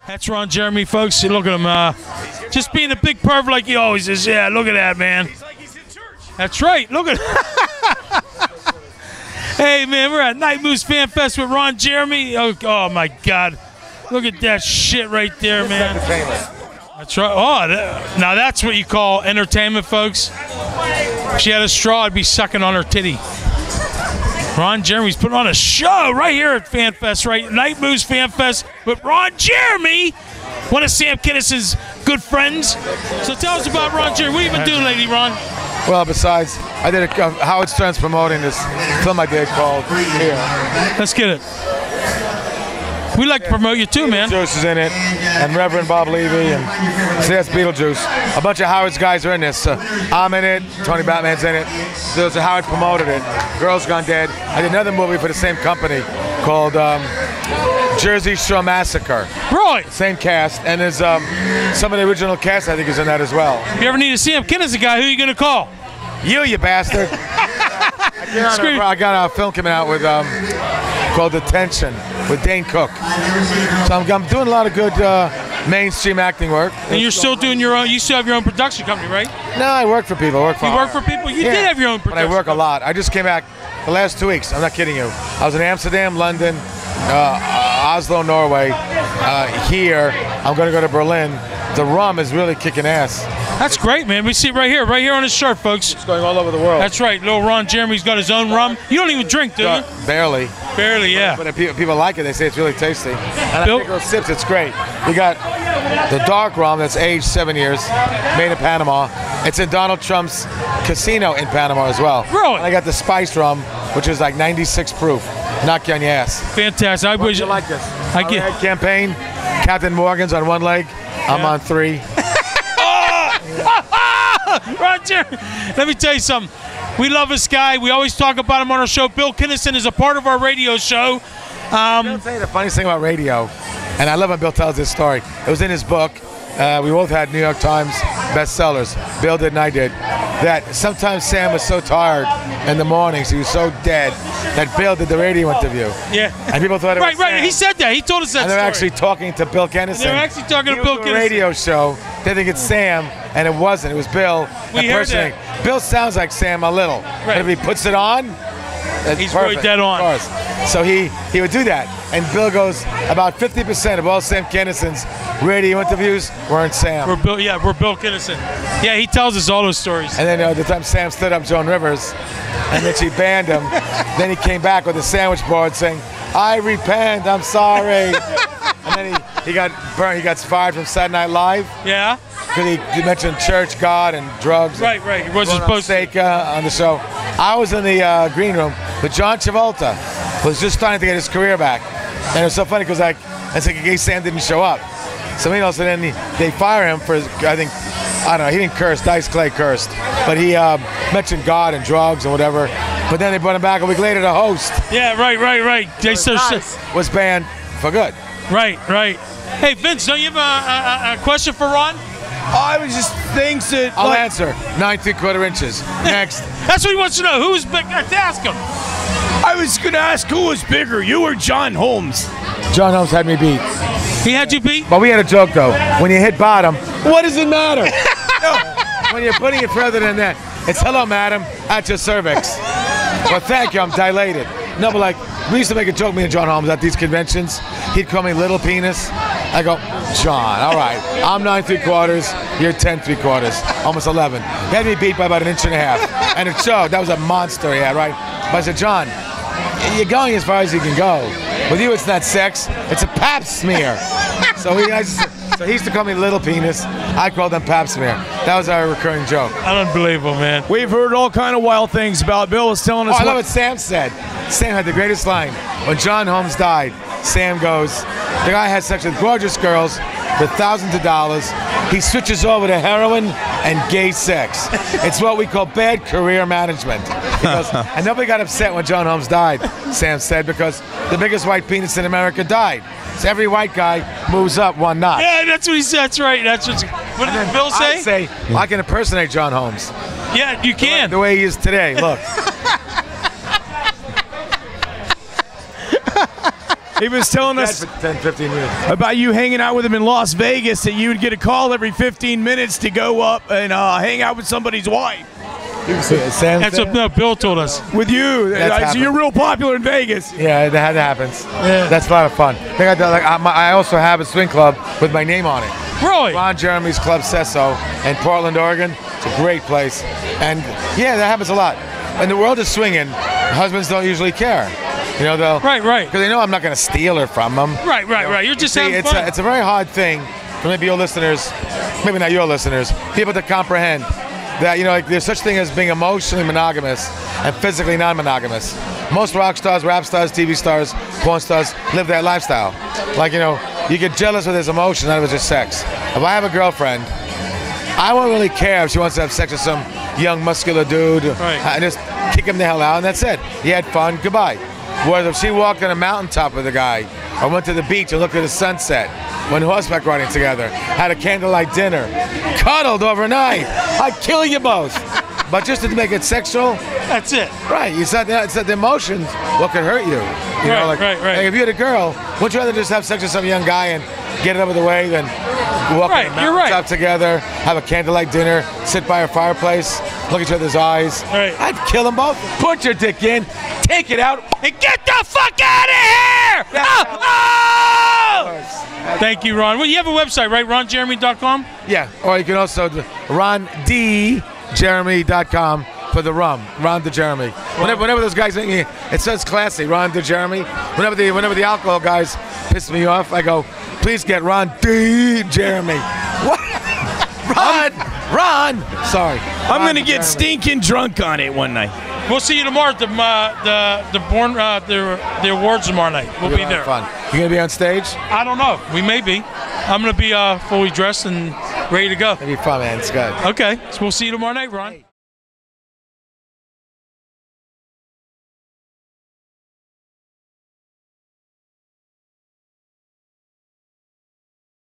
That's Ron Jeremy, folks. Look at him. Just being a big perv like he always is. Yeah, look at that, man. He's like he's in church. That's right. Look at Hey, man, we're at NightMoves Fanfest with Ron Jeremy. Oh, my God. Look at that shit right there, man. That's right. Oh, now that's what you call entertainment, folks. If she had a straw, I'd be sucking on her titty. Ron Jeremy's putting on a show right here at FanFest, right? NightMoves Fanfest with Ron Jeremy, one of Sam Kinison's good friends. So tell us about Ron Jeremy. What have you been doing lately, Ron? Well, besides, I did Howard Stern's promoting this film I did called Here. Let's get it. We like to promote you too, man. Beetlejuice is in it, and Reverend Bob Levy, and so that's Beetlejuice. A bunch of Howard's guys are in this. I'm in it, Tony Batman's in it. There's Howard promoted it. Girls Gone Dead. I did another movie for the same company called Jersey Shore Massacre. Right. Same cast, and there's some of the original cast I think is in that as well. If you ever need a Sam Kinison guy, who are you going to call? You bastard. I got a film coming out with called Detention with Dane Cook. So I'm doing a lot of good mainstream acting work. And you're still doing your own, you still have your own production company, right? No, I work for people. You work for people? You did have your own production. But I work a lot. I just came back the last 2 weeks. I'm not kidding you. I was in Amsterdam, London, Oslo, Norway. Here, I'm going to go to Berlin. The rum is really kicking ass. That's great, man. We see it right here on his shirt, folks. It's going all over the world. That's right. Little Ron Jeremy's got his own rum. You don't even drink, do you? Barely. Barely, yeah. But people like it. They say it's really tasty. And I take those sips. It's great. We got the dark rum that's aged 7 years, made in Panama. It's in Donald Trump's casino in Panama as well. Really? And I got the spice rum, which is like 96 proof. Knock you on your ass. Fantastic. I wish you like this. I get campaign. Captain Morgan's on one leg. Yeah. I'm on 3. Ron Jeremy. Let me tell you something. We love this guy. We always talk about him on our show. Bill Kinison is a part of our radio show. I'll tell you the funniest thing about radio, and I love when Bill tells this story. It was in his book. We both had New York Times bestsellers. Bill did and I did. That sometimes Sam was so tired in the mornings, he was so dead, that Bill did the radio interview. Yeah. And people thought it was right. Sam. He said that. He told us that and they're actually talking to Bill Kinison. They're actually talking to Bill Kinison. Radio show. They think it's Sam, and it wasn't. It was Bill impersonating. Bill sounds like Sam a little. Right. But if he puts it on, he's perfect. really dead on. So he would do that. And Bill goes, about 50% of all Sam Kinison's radio interviews weren't Sam. We're Bill Kinison. Yeah, he tells us all those stories. And then the time Sam stood up Joan Rivers, and then she banned him, then he came back with a sandwich board saying, "I repent, I'm sorry." And then he got burned. He got fired from Saturday Night Live. Yeah. Because he mentioned church, God, and drugs. Right. He wasn't supposed to. On the show. I was in the green room, but John Travolta was just starting to get his career back. And it was so funny because it's like in case Sam didn't show up. So then they fire him for, I don't know, he didn't curse, Dice Clay cursed. But he mentioned God and drugs and whatever. But then they brought him back a week later to host. Yeah, right. Was banned for good. Right. Hey, Vince, don't you have a question for Ron? I was just things that... I'll answer. 9 3/4 inches. Next. That's what he wants to know. Who's big? Ask him. I was going to ask who was bigger, you or John Holmes? John Holmes had me beat. He had you beat? But we had a joke, though. When you hit bottom, what does it matter? When you're putting it further than that, it's hello, madam, at your cervix. Well, thank you, I'm dilated. No, but like, we used to make a joke, me and John Holmes, at these conventions. He'd call me little penis. I go, John, all right, I'm 9 3/4, you're 10 3/4, almost 11. He had me beat by about 1.5 inches. And it showed, that was a monster he had, right? But I said, John, you're going as far as you can go. With you, it's not sex, it's a pap smear. So he used to call me little penis. I called him pap smear. That was our recurring joke. Unbelievable, man. We've heard all kind of wild things about Bill was telling us. I love what Sam said. Sam had the greatest line. When John Holmes died, Sam goes, the guy had sex with gorgeous girls for thousands of dollars. He switches over to heroin and gay sex. It's what we call bad career management. And nobody got upset when John Holmes died, Sam said, because the biggest white penis in America died. So every white guy moves up one notch. Yeah, that's what he said. That's right. What did Bill say? I say, I can impersonate John Holmes. Yeah, you can. The way he is today, look. He was telling us for 10, 15 years. about you hanging out with him in Las Vegas, that you would get a call every 15 minutes to go up and hang out with somebody's wife. Sam, That's what Bill told us. With you. That's So you're real popular in Vegas. Yeah, that happens. Yeah. That's a lot of fun. I also have a swing club with my name on it. Really? Ron Jeremy's Club Sesso in Portland, Oregon. It's a great place. And yeah, that happens a lot. When the world is swinging, husbands don't usually care. You know, they'll Right. because they know I'm not going to steal her from them. Right. You're just having fun. It's a very hard thing for maybe your listeners, maybe not your listeners, people to comprehend that, you know, like there's such thing as being emotionally monogamous and physically non-monogamous. Most rock stars, rap stars, TV stars, porn stars live that lifestyle. Like, you know, you get jealous with his emotion, that it was just sex. If I have a girlfriend, I won't really care if she wants to have sex with some young muscular dude. Right. I just kick him the hell out and that's it. You had fun, goodbye. Whereas if she walked on a mountaintop with a guy or went to the beach and looked at the sunset, went horseback riding together, had a candlelight dinner, cuddled overnight, I'd kill you both. But just to make it sexual, That's it. right? It's not the emotions. What could hurt you? You know, like, Right. like if you had a girl, would you rather just have sex with some young guy and get it over the way than walk Right, on a you're right. mountaintop together, have a candlelight dinner, sit by a fireplace, look at each other's eyes? Right. I'd kill them both. Put your dick in, take it out, And get the fuck out of here! Oh! Thank you, Ron. Well, you have a website, right? RonJeremy.com? Yeah, or you can also RonDJeremy.com for the rum. Ron DeJeremy. Whenever those guys, it says classy, Ron DeJeremy. Whenever the alcohol guys piss me off, I go, please get Ron DeJeremy. What? Ron. Sorry. I'm going to get stinking drunk on it one night. We'll see you tomorrow at the awards tomorrow night. We'll be there. Fun. You gonna be on stage? I don't know. We may be. I'm going to be fully dressed and ready to go. It'll be fun, man. It's good. Okay. So we'll see you tomorrow night, Ron.